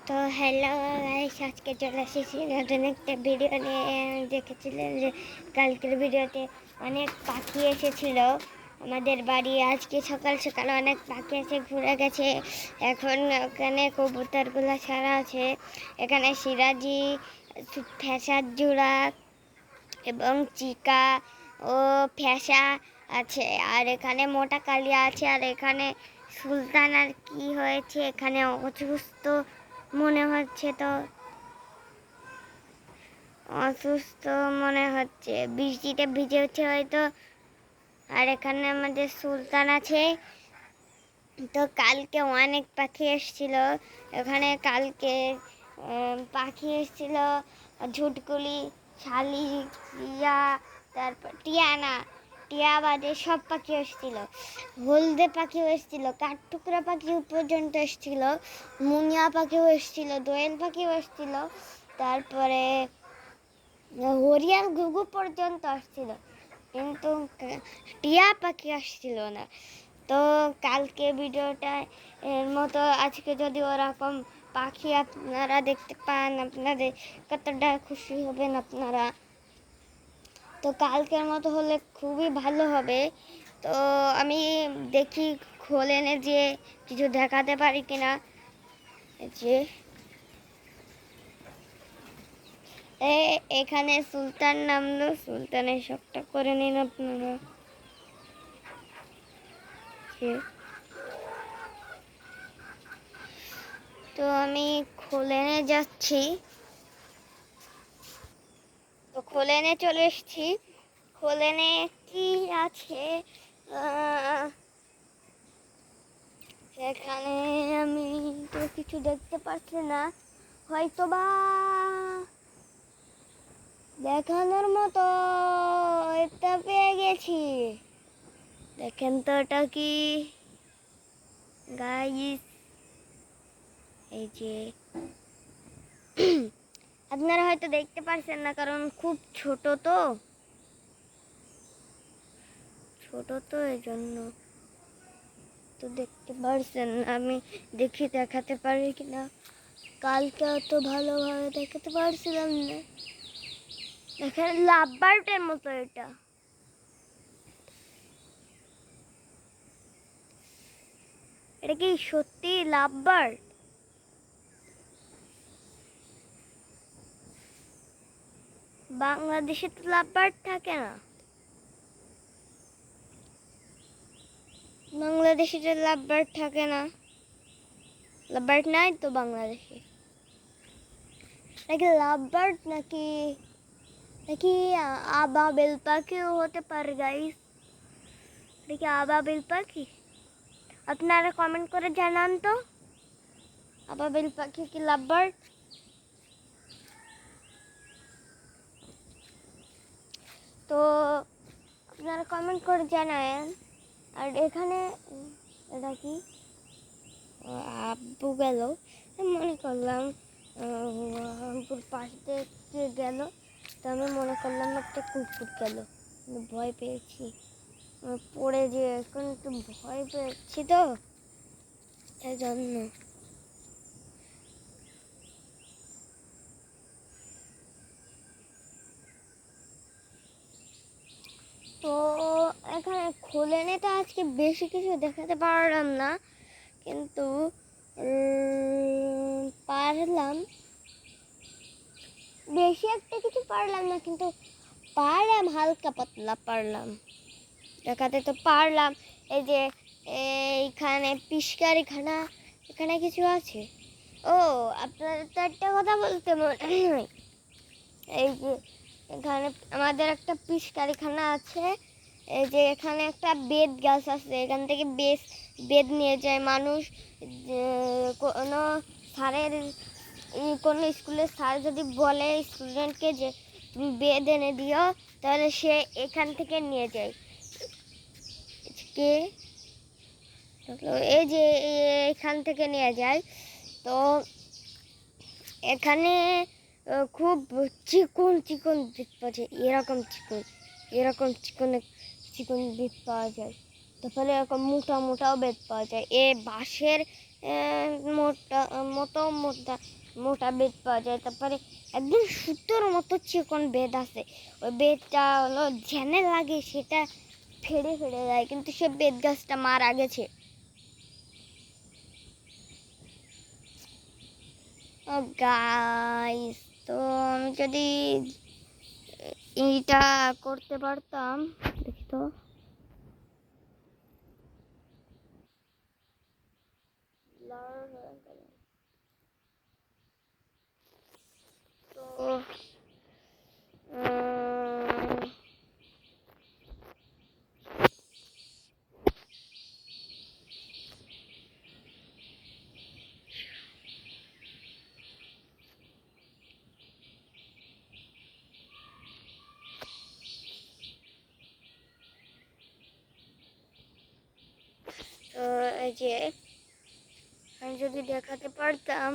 তো hello guys, আজকে চলে এসেছি নতুন একটা ভিডিও নিয়ে। দেখেছিলেন যে কালকের ভিডিওতে অনেক পাখি এসেছিল আমাদের বাড়ি। আজকে সকাল সকাল অনেক পাখি এসে ঘুরে গেছে। এখন ওখানে কবুতরগুলো ছাড়া আছে। এখানে সিরাজি, ফ্যাসার জোড়া এবং চিকা ও ফ্যাসা আছে। আর এখানে মোটা কালিয়া আছে। আর এখানে সুলতান। আর কি হয়েছে এখানে অসুস্থ মনে হচ্ছে, তো অসুস্থ মনে হচ্ছে, বৃষ্টিতে ভিজেছে হয়তো। আর এখানে আমাদের সুলতান আছে। তো কালকে অনেক পাখি এসেছিল এখানে। কালকে পাখি এসেছিল ঝুটকুলি, শালি, টিয়া, তারপর টিয়ানা, টিয়া বাদে সব পাখি এসেছিল। হলদে পাখিও এসেছিল, কাঠঠুকরা পাখি পর্যন্ত এসেছিল, মুনিয়া পাখিও এসেছিল, দোয়েল পাখিও এসেছিল, তারপরে হরিয়াল ঘুঘু পর্যন্ত আসছিল, কিন্তু টিয়া পাখি আসছিল না। তো কালকে ভিডিওটা এর মতো আজকে যদি ওরকম পাখি আপনারা দেখতে পান, আপনাদের কতটা খুশি হবেন আপনারা। তো কালকের মতো হলে খুবই ভালো হবে। তো আমি দেখি খোলেনে যে কিছু দেখাতে পারি কিনা। যে এখানে সুলতান নামলো, সুলতানের শখটা করে নিন আপনারা। তো আমি খোলেনে যাচ্ছি। তো খোলেনে চলে এসেছি। খোলেনে কি আছে সেখানে আমি তো কিছু দেখতে পাচ্ছি না, হয়তো বা দেখানোর মতো এটা পেয়ে গেছি। দেখেন তো এটা কি গাইস, এই যে আপনারা হয়তো দেখতে পারছেন না, কারণ খুব ছোট তো এই জন্য তো দেখতে পারছেন না। আমি দেখি দেখাতে পারি কিনা। কালকে অত ভালোভাবে দেখাতে পারছিলাম না। দেখেন লাভ বার্ডের মতো এটা কি সত্যি লাভ বার্ড? বাংলাদেশে তো লাভ বার্ড থাকে না। বাংলাদেশে তো লাভ বার্ড থাকে না, লাভ বার্ড নাই তো বাংলাদেশে। নাকি লাভ বার্ড নাকি নাকি আবাবিল পাখিও হতে পারে গাইস। নাকি আবাবিল পাখি? আপনারা কমেন্ট করে জানান তো, আবাবিল পাখি কি লাভ বার্ড? তো আপনারা কমেন্ট করে জানান। আর এখানে এটা কি আব্বু গেল, মনে করলাম আব্বুর পাশ দিয়ে গেল, তো আমি মনে করলাম একটা কুকুর গেল, ভয় পেয়েছি পড়ে, যে এখন একটু ভয় পেয়েছি তো এই জন্য। তো এখানে খোলেনে তো আজকে বেশি কিছু দেখাতে পারলাম না, কিন্তু পারলাম বেশি একটা কিছু পারলাম না, কিন্তু পারলাম হালকা পাতলা পারলাম দেখাতে। তো পারলাম এই যে এইখানে পিচকারিখানা, এখানে কিছু আছে। ও আপনাদের তো একটা কথা বলতে মনে হয়, এই যে এখানে আমাদের একটা পিচকারিখানা আছে। এই যে এখানে একটা বেত গাছ আছে, এখান থেকে বেত নিয়ে যায় মানুষ। কোনো স্যারের, কোনো স্কুলের স্যার যদি বলে স্টুডেন্টকে যে তুমি বেত এনে দিও, তাহলে সে এখান থেকে নিয়ে যায়। কে এই যে এখান থেকে নিয়ে যায়। তো এখানে খুব চিকন চিকন বেত পাওয়া যায়, এরকম চিকন চিকন বেত পাওয়া যায়। তারপরে এরকম মোটা মোটাও বেত পাওয়া যায়। বাঁশের মোটা মোটা মোটা মোটা বেত পাওয়া যায়। তারপরে একদম সুতোর মতো চিকন বেত আছে, ওই বেতটা হলো ঝেনে লাগে সেটা ফেড়ে ফেড়ে যায়, কিন্তু সে বেত গাছটা মারা গেছে। ও গাইস, তো আমি যদি এইটা করতে পারতাম, দেখি তো। তো এই যে আমি যদি দেখাতে পারতাম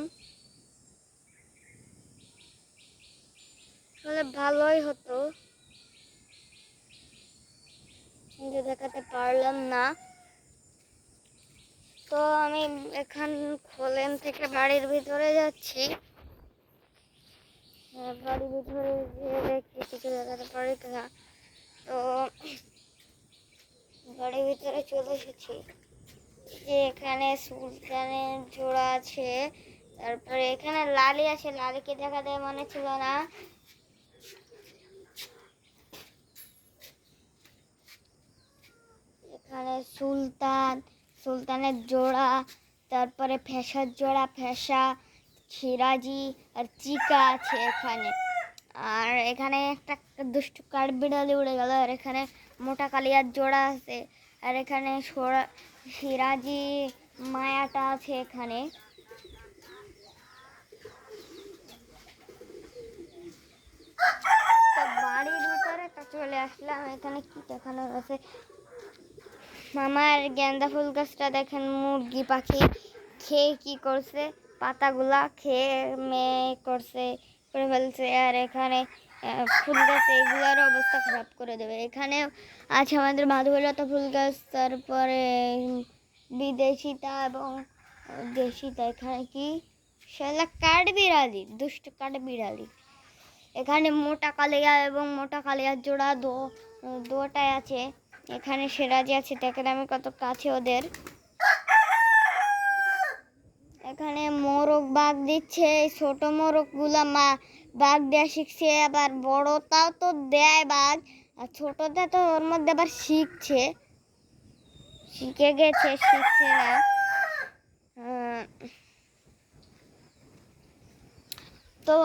তাহলে ভালোই হতো, কিন্তু দেখাতে পারলাম না। তো আমি এখান খোলেন থেকে বাড়ির ভিতরে যাচ্ছি। বাড়ির ভিতরে গিয়ে দেখি কিছু দেখাতে পারি কিনা। তো বাড়ির ভিতরে চলে এসেছি, যে এখানে সুলতানের জোড়া আছে, তারপরে এখানে লালি আছে, লালিকে দেখাতে মনে ছিল না। এখানে সুলতানের জোড়া, তারপরে ফেসার জোড়া, ফেসা, সিরাজি আর চিকা আছে এখানে। আর এখানে একটা দুষ্টু কাঠবিড়ালি উড়ে গেল। আর এখানে মোটা কালিয়ার জোড়া আছে। আর এখানে সিরাজি মায়াটা আছে এখানে। তো বাড়ির ভিতরে তো চলে আসলাম। এখানে কি দেখানো আছে, আমার গেন্দা ফুল গাছটা দেখেন মুরগি পাখি খেয়ে কি করছে, পাতাগুলা খেয়ে মেয়ে করছে, করে ফেলছে। আর এখানে ফুল গাছ, এগুলোর অবস্থা খারাপ করে দেবে। এখানে আছে আমাদের মাধবীলতা ফুল গাছ, তারপরে বিদেশিতা এবং দেশিতা। এখানে কি সেটা কাঠবিড়ালি, দুষ্ট কাঠবিড়ালি। এখানে মোটা কালিয়া এবং মোটা কালিয়ার জোড়া দুটাই আছে। এখানে সিরাজি আছে, দেখেন আমি কত কাছে ওদের। এখানে মোরগ বাঘ দিচ্ছে, ছোট মোরগ গুলা বাঘ দেওয়া শিখছে, আবার বড়টাও তো দেয় বাঘ, আর ছোটটা তো ওর মধ্যে আবার শিখে গেছে, শিখছে না। তো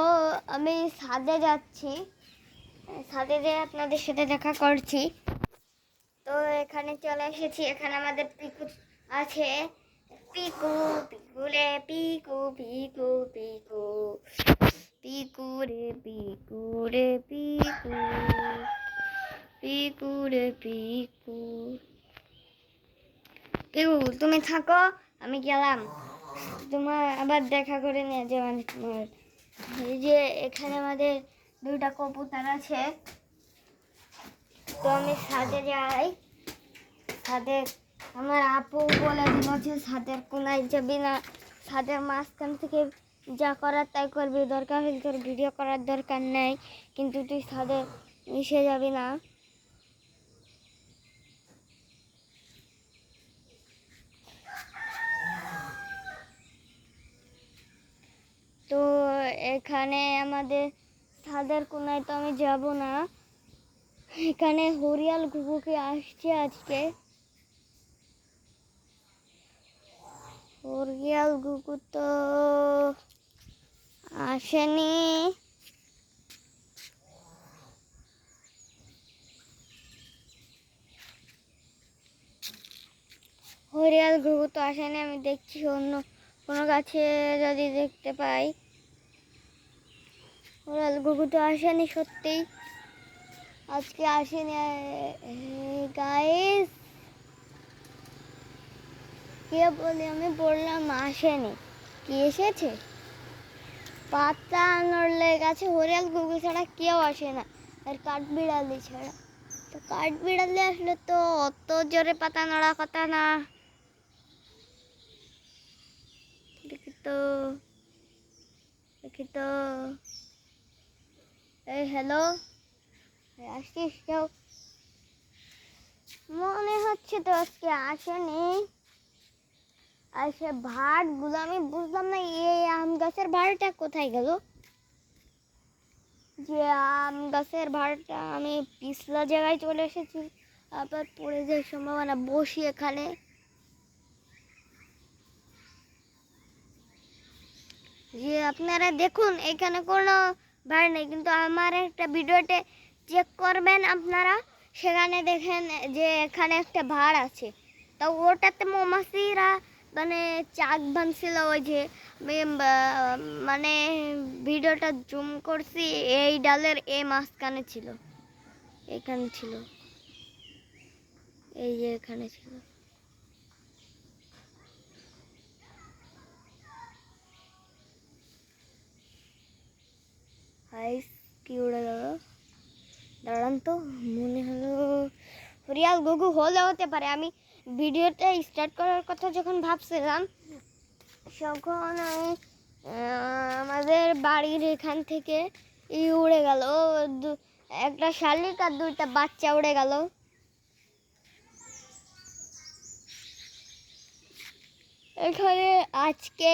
আমি ছাদে যাচ্ছি, ছাদে যেয়ে আপনাদের সাথে দেখা করছি। তো এখানে চলে এসেছি, এখানে আমাদের পিকু আছে। পিকু পিকু রে পিকু পিকু পিকু পিকু রে পিকু রে পিকু পিকু রে পিকু পিকু, তুমি থাকো, আমি গেলাম, তোমার আবার দেখা করে নিয়ে যাবেন তোমার। এই যে এখানে আমাদের দুইটা কবুতর আছে। তো আমি ছাদে যাই, ছাদে আমার আপু বলে দিল যে ছাদের কোনায় যাবি না, ছাদের মাঝখান থেকে যা করার তাই করবি, দরকার হলে তোর ভিডিও করার দরকার নেই, কিন্তু তুই ছাদে মিশে যাবি না। তো এখানে আমাদের ছাদের কোনায় তো আমি যাব না। এখানে হরিয়াল ঘুঘুকে আসছে আজকে, হরিয়াল ঘুঘু তো আসেনি। হরিয়াল ঘুঘু তো আসেনি, আমি দেখছি অন্য কোনো গাছে যদি দেখতে পাই। হরিয়াল ঘুঘু তো আসেনি, সত্যিই আজকে আসেনি। গাইস, কে বলে আমি বললাম আসেনি, কি এসেছে? পাতা নড়লে গাছে হরিয়াল ঘুঘু ছাড়া কেউ আসে না, আর কাঠবিড়ালি ছাড়া। তো কাঠবিড়ালি আসলে তো অত জোরে পাতা নড়া কথা না। তো দেখি তো। এই হ্যালো, আসছিস কেউ? মনে হচ্ছে তো আজকে আসেনি। আর সে ভাড়গুলো আমি বুঝলাম না, এই আম গাছের ভাড়টা কোথায় গেল? যে আম গাছের ভাড়টা আমি পিছলা জায়গায় চলে এসেছি, আবার পড়ে যাওয়ার সম্ভাবনা। বসি এখানে। যে আপনারা দেখুন এখানে কোনো ভাড় নেই, কিন্তু আমার একটা ভিডিওতে চেক করবেন আপনারা, সেখানে দেখেন যে এখানে একটা ভাড় আছে। তা ওটাতে মৌমাছিরা মানে চাক ভাঙছিল। ওই যে মানে ভিডিওটা জুম করছি, এই ডালের এই মাঝখানে ছিল, এখানে ছিল, এই যে এখানে ছিল। হাইস কি উড়ে গেল? দাঁড়ান তো, মনে হলো রিয়াল গুগু হলে হতে পারে। আমি ভিডিওটা স্টার্ট করার কথা যখন ভাবছিলাম, তখন আমি আমাদের বাড়ির এখান থেকে উড়ে গেল একটা শালিক আর দুইটা বাচ্চা উড়ে গেল। এখানে আজকে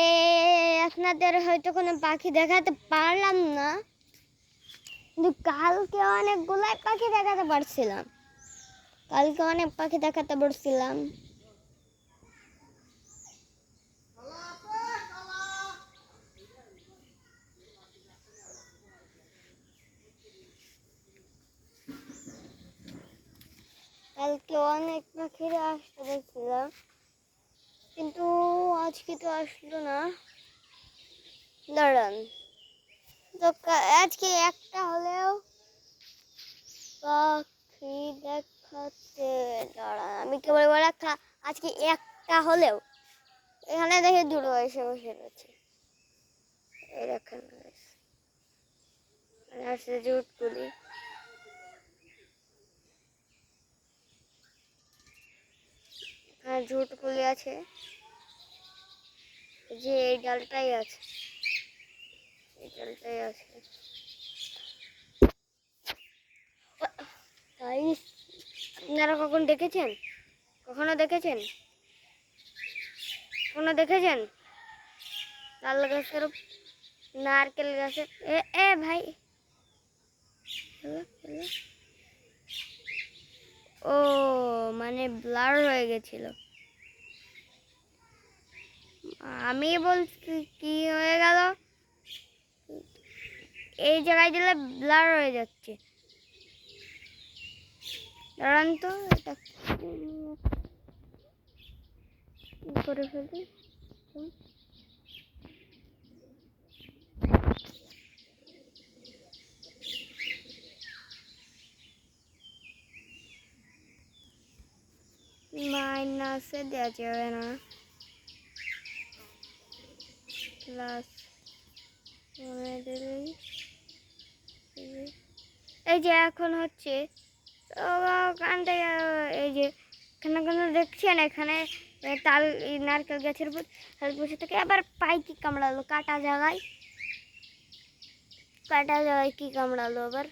আপনাদের হয়তো কোনো পাখি দেখাতে পারলাম না, কিন্তু কালকে অনেকগুলাই পাখি দেখাতে পারছিলাম। কালকে অনেক পাখি দেখাতে পারছিলাম। কালকে অনেক পাখিরা আসতে দেখছিলাম, কিন্তু আজকে তো আসলো না। দাঁড়ান তো, আজকে একটা হলেও পাখি দেখাতে, দাঁড়ান আমি কেবল বলে আজকে একটা হলেও। এখানে দেখে দুটো এসে বসে রয়েছে, এই দেখেন আসছে জুটগুলি। হ্যাঁ জুটগুলি আছে, যে এই ডালটাই আছে, এই ডালটাই আছে। তাই আপনারা কখন দেখেছেন? কখনো দেখেছেন? কখনো দেখেছেন তাল গাছের, নারকেল গাছের? এ এ ভাই, ও মানে ব্লার হয়ে গেছিল। আমি বলছি কি হয়ে গেল, এই জায়গায় দিলে ব্লার হয়ে যাচ্ছে। দাঁড়ান তো, এটা করে ফেলি। মাইনাসে দেওয়া যাবে না, প্লাস এই যে এখন হচ্ছে ওখান থেকে, এই যে এখানে কোনো দেখছেন, এখানে তাল নারকেল গাছের উপর বসে থেকে আবার পাই কি কামড়ালো, কাটা জায়গায়, কাটা জায়গায় কি কামড়ালো আবার।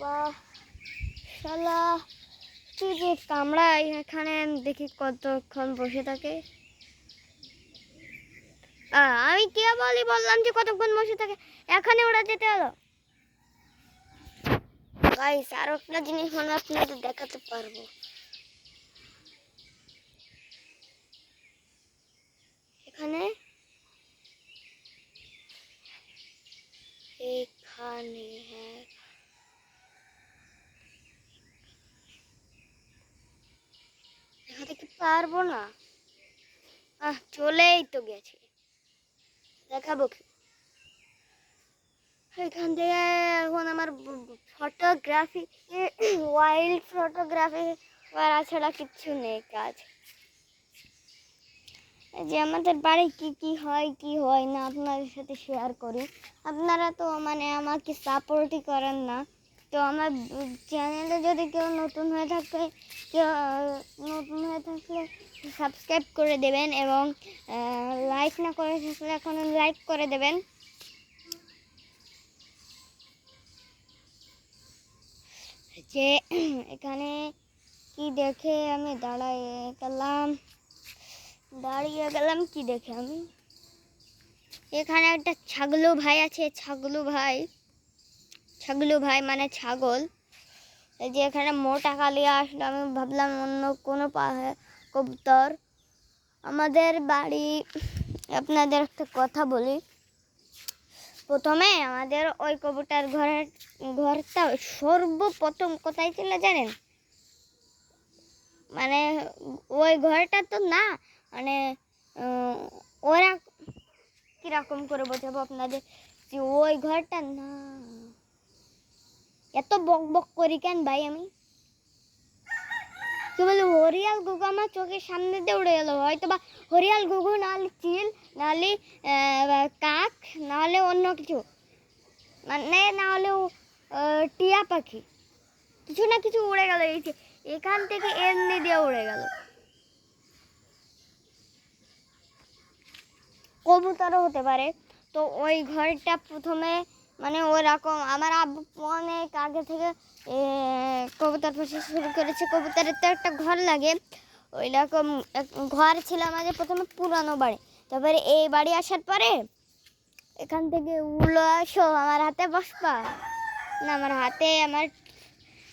বাহ শালা, কি যে কামড়ায় এখানে, দেখি কতক্ষণ বসে থাকে। আমি কে বললাম যে কতক্ষণ বসে থাকে, এখানে ওরা যেতে হলো। গাইস আর একটা জিনিস মনে আপনাদের দেখাতে পারবো। এখানে এখানে হ্যাঁ, দেখাতে কি পারবো না? চলেই তো গেছে, দেখাবো কি? এখান থেকে এখন আমার ফটোগ্রাফি, ওয়াইল্ড ফটোগ্রাফি করা ছাড়া কিচ্ছু নেই কাজ। যে আমাদের বাড়ি কি কি হয় না আপনাদের সাথে শেয়ার করি। আপনারা তো মানে আমাকে সাপোর্টই করেন না। তো আমার চ্যানেলে যদি কেউ নতুন হয়ে থাকে, কেউ নতুন হয়ে থাকলে সাবস্ক্রাইব করে দেবেন এবং লাইক না করে থাকলে এখন লাইক করে দেবেন। যে এখানে কি দেখে আমি দাঁড়িয়ে গেলাম কি দেখে আমি, এখানে একটা ছাগলু ভাই আছে, ছাগলু ভাই মানে ছাগল। এই যে এখানে মোটা কালিয়া আসলো, আমি ভাবলাম অন্য কোনো কবুতর। আমাদের বাড়ি, আপনাদের একটা কথা বলি, প্রথমে আমাদের ওই কবুতর ঘরটা সর্বপ্রথম কোথায় ছিল জানেন? মানে ওই ঘরটা তো না, মানে ওরা কিরকম করে বোঝাবো আপনাদের, যে ওই ঘরটা না, এত বক বক করি কেন ভাই আমি? কি বলে, হরিয়াল গুগু আমার চোখের সামনে দিয়ে উড়ে গেল, হয়তো বা হরিয়াল গুগু, নাহলে চিল, নাহলে কাক, নাহলে অন্য কিছু, মানে নাহলেও টিয়া পাখি, কিছু না কিছু উড়ে গেল। এই যে এখান থেকে এমনি দিয়ে উড়ে গেল। কবুতরও হতে পারে। তো ওই ঘরটা প্রথমে মানে ওরকম আমার আব্বু অনেক আগে থেকে কবুতর পোষা শুরু করেছে। কবুতরের তো একটা ঘর লাগে, ওই রকম ঘর ছিল আমাদের প্রথমে পুরানো বাড়ি। তারপরে এই বাড়ি আসার পরে এখান থেকে উড়লো, আসো আমার হাতে বসবা না, আমার হাতে আমার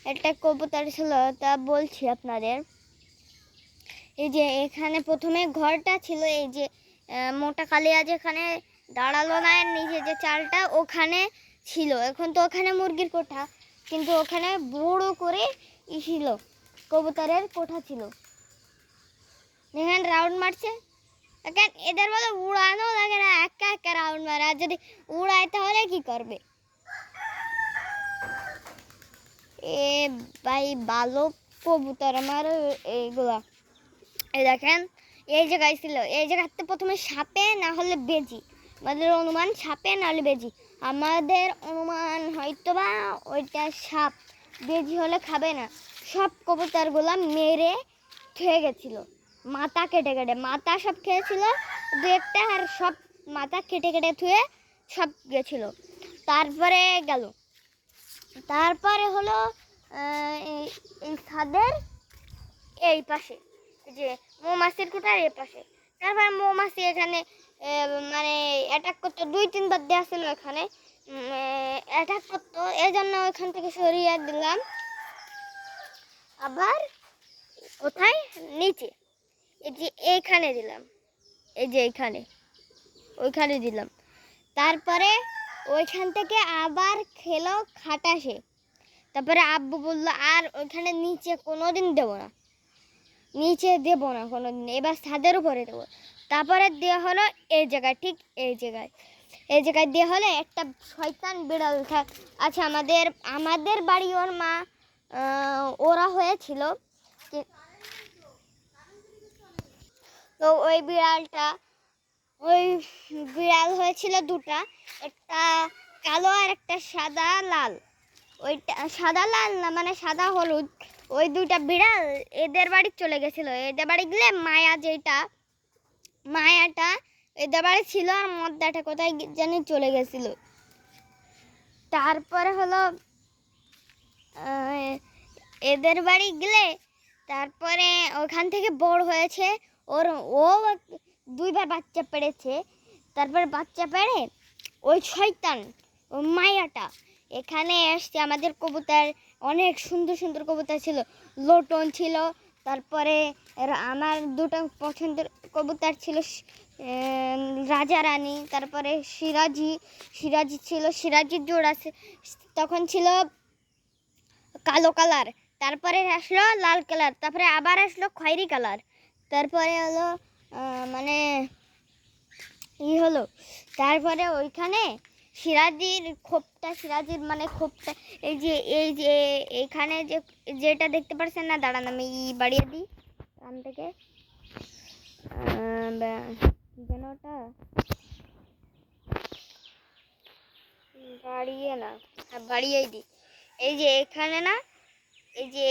একটা কবুতর ছিল, তা বলছি আপনাদের। এই যে এখানে প্রথমে ঘরটা ছিল, এই যে মোটা কালিয়া যেখানে দাঁড়ালো না নিচে যে চালটা ওখানে ছিল, এখন তো ওখানে মুরগির কোঠা, কিন্তু ওখানে বড় করে ছিল কবুতরের কোঠা ছিল। এখানে রাউন্ড মারছে, এখন এদের বলে উড়ানো লাগে না, একা একা রাউন্ড মারে, আর যদি উড়ায় তাহলে কি করবে? এ ভাই ভালো কবুতর আমার এইগুলা। এই দেখেন এই জায়গায় ছিল, এই জায়গাতে প্রথমে সাপে না হলে বেজি, আমাদের অনুমান সাপে না হলে বেজি, আমাদের অনুমান হয়তো বা ওইটা সাপ, বেজি হলে খাবে না। সব কবুতরগুলো মেরে খেয়ে গেছিল, মাথা কেটে কেটে, মাথা সব খেয়েছিল দু একটা, আর সব মাথা কেটে কেটে থুয়ে সব গেছিল। তারপরে গেল, তারপরে হলো এই ছাদের এই পাশে, যে মৌমাছির কোঠার এই পাশে, তারপরে মৌমাছি এখানে মানে অ্যাটাক করতো, 2-3 বার দেওয়া ছিল এখানে অ্যাটাক করতো, এই জন্য ওইখান থেকে সরিয়ে দিলাম। আবার কোথায়, নিচে, এই যে এইখানে দিলাম, এই যে এইখানে ওইখানে দিলাম। তারপরে ওইখান থেকে আবার খেলো খাটাসে। তারপরে আব্বু বললো আর ওইখানে নিচে কোনোদিন দেবো না, নিচে দেবো না কোনোদিন, এবার ছাদের উপরে দেবো। তারপরে দেওয়া হলো এই জায়গায়, ঠিক এই জায়গায় দেওয়া হলে একটা শয়তান বিড়াল আছে আমাদের বাড়ি, ওর মা ওরা হয়েছিল। তো ওই বিড়াল হয়েছিল দুটা, একটা কালো আর একটা সাদা লাল। ওইটা সাদা লাল না, মানে সাদা হলুদ, ওই দুটা বিড়াল এদের বাড়ি চলে গেছিলো। এদের বাড়ি গেলে মায়াটা এদের বাড়ি ছিল, আর মদ্দাটা কোথায় জানি চলে গেছিলো। তারপরে হলো এদের বাড়ি গেলে তারপরে ওখান থেকে বড় হয়েছে, ও 2বার বাচ্চা পেড়েছে। তারপরে বাচ্চা পেড়ে ওই শয়তান, ওই মায়াটা এখানে এসছে। আমাদের কবুতর অনেক সুন্দর সুন্দর কবুতর ছিল, লোটন ছিল, তারপরে আমার দুটো পছন্দের কবুতর ছিল রাজা রানী, তারপরে সিরাজি ছিল, সিরাজির জোড়া তখন ছিল কালো কালার, তারপরে আসলো লাল কালার, তারপরে আবার আসলো খয়েরি কালার, তারপরে হলো মানে হলো, তারপরে ওইখানে সিরাজির মানে খোপটা, এই যে এইখানে যেটা দেখতে পাচ্ছেন না, দাঁড়ান আমি বাড়িয়ে দিই এখান থেকে, যেন ওটা বাড়িয়ে না, বাড়িয়েই দিই। এই যে এখানে না, এই যে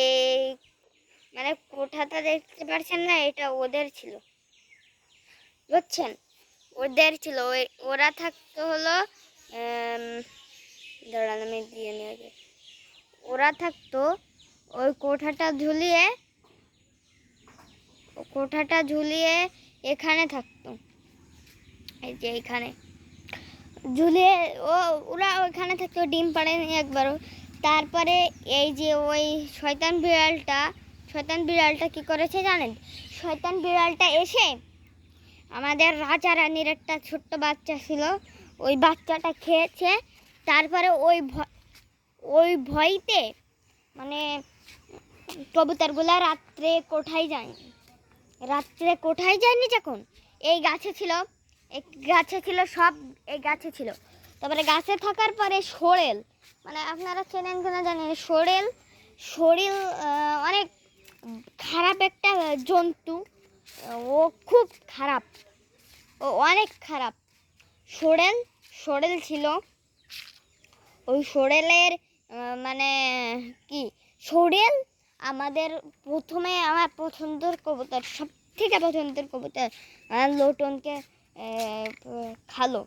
মানে কোঠাটা দেখতে পাচ্ছেন না, এটা ওদের ছিল, বুঝছেন? ওদের ছিল, ওরা থাকতো হলো দাঁড়ান আমি দিয়ে নিয়ে যাই। ওরা থাকতো ওই কোঠাটা ঝুলিয়ে এখানে থাকতো, এই যে এখানে ঝুলিয়ে ওরা ওখানে থাকতো, ডিম পাড়েনি একবারও। তারপরে এই যে ওই শয়তান বিড়ালটা কি করেছে জানেন? শয়তান বিড়ালটা এসে আমাদের রাজা রানীর একটা ছোট্ট বাচ্চা ছিল, ওই বাচ্চাটা খেয়েছে। তারপরে ওই ভয়তে মানে কবুতরগুলা রাত্রে কোঠায় যায়নি যখন এই গাছে ছিল সব, এই গাছে ছিল। তারপরে গাছে থাকার পরে সরেল, মানে আপনারা চেনেন কিনা জানেন, সরেল অনেক খারাপ একটা জন্তু, ও খুব খারাপ, ও অনেক খারাপ। সরেল ছিল, ওই সরেলের মানে কি, সরেল আমার পছন্দের কবুতর, সব থেকে পছন্দের কবুতর। লোটনকে খালো,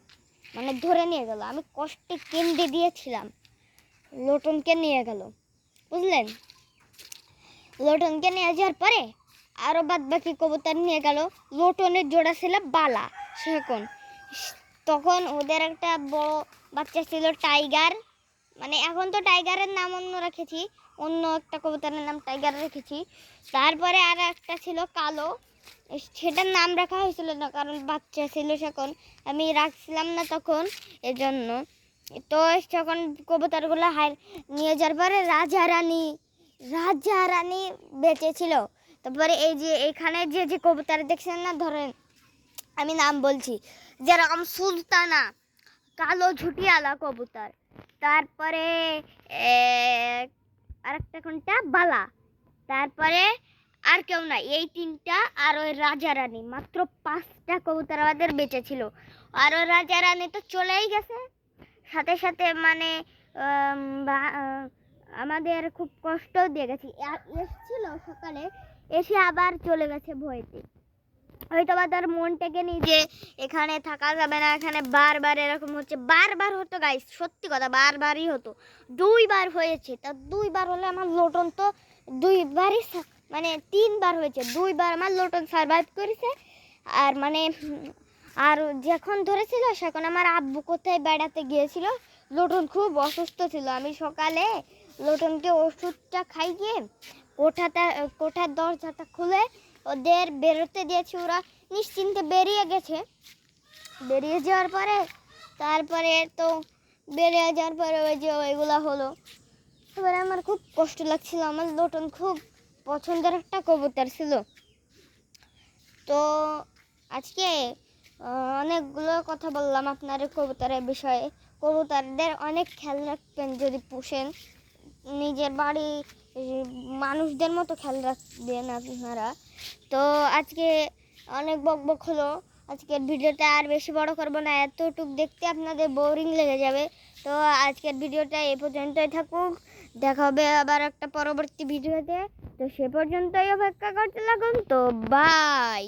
মানে ধরে নিয়ে গেল, আমি কষ্টে কেন্দ্রে দিয়েছিলাম, লোটনকে নিয়ে গেল, বুঝলেন? লোটনকে নিয়ে যাওয়ার পরে আরও বাদ বাকি কবুতর নিয়ে গেল। লোটনের জোড়া ছিল বালা, তখন ওদের একটা বড় বাচ্চা ছিল টাইগার, মানে এখন তো টাইগারের নাম অন্য রেখেছি, অন্য একটা কবুতরের নাম টাইগার রেখেছি। তারপরে আর একটা ছিল কালো, সেটার নাম রাখা হয়েছিল না, কারণ বাচ্চা ছিল তখন, আমি রাখছিলাম না তখন, এজন্য। তো যখন কবুতরগুলো নিয়ে যাওয়ার পরে রাজা রানী বেঁচে ছিল। তারপরে এই যে এখানে যে কবুতর দেখছেন না, ধরেন আমি নাম বলছি, যেরকম সুলতানা, কালো ঝুটিয়ালা কবুতর, তারপরে আরেকটা কোনটা বালা, তারপরে আর কেউ না, এই তিনটা, আর ওই রাজা রানী, মাত্র 5টা কবুতর আমাদের বেঁচে ছিল। আর ওই রাজা রানী তো চলেই গেছে সাথে সাথে, মানে আমাদের খুব কষ্ট দিয়ে গেছে, এসেছিল সকালে, এসে আবার চলে গেছে ভয়েতে। হয়তো বা তার মনটাকে নিজে এখানে থাকা যাবে না, এখানে বারবার এরকম হচ্ছে, বারবার হতো গাইস, সত্যি কথা, বারবারই হতো, 2বার হয়েছে। তা 2বার হলে আমার লোটন তো 2বারই, মানে 3বার হয়েছে, 2বার আমার লোটন সার্ভাইভ করেছে। আর মানে আর যখন ধরেছিল সেখন আমার আব্বু কোথায় বেড়াতে গিয়েছিল, লোটন খুব অসুস্থ ছিল, আমি সকালে লোটনকে ওষুধটা খাইয়ে কোঠার দরজাটা খুলে ওদের বেরোতে দিয়েছি, ওরা নিশ্চিন্তে বেরিয়ে গেছে। বেরিয়ে যাওয়ার পরে ওই যে ওইগুলো হলো। এবারে আমার খুব কষ্ট লাগছিল, আমার লোটন খুব পছন্দের একটা কবুতর ছিল। তো আজকে অনেকগুলো কথা বললাম আপনার কবুতরের বিষয়ে। কবুতরদের অনেক খেয়াল রাখবেন, যদি পোষেন নিজের বাড়ি মানুষদের মতো খেয়াল রাখবেন আপনারা। তো আজকে অনেক বকবক হলো, আজকের ভিডিওটা আর বেশি বড় করব না, এতটুক দেখতে আপনাদের বোরিং লেগে যাবে। তো আজকের ভিডিওটা এ পর্যন্তই থাকুক, দেখা হবে আবার একটা পরবর্তী ভিডিওতে। তো সে পর্যন্তই অপেক্ষা করতে লাগুন। তো বাই।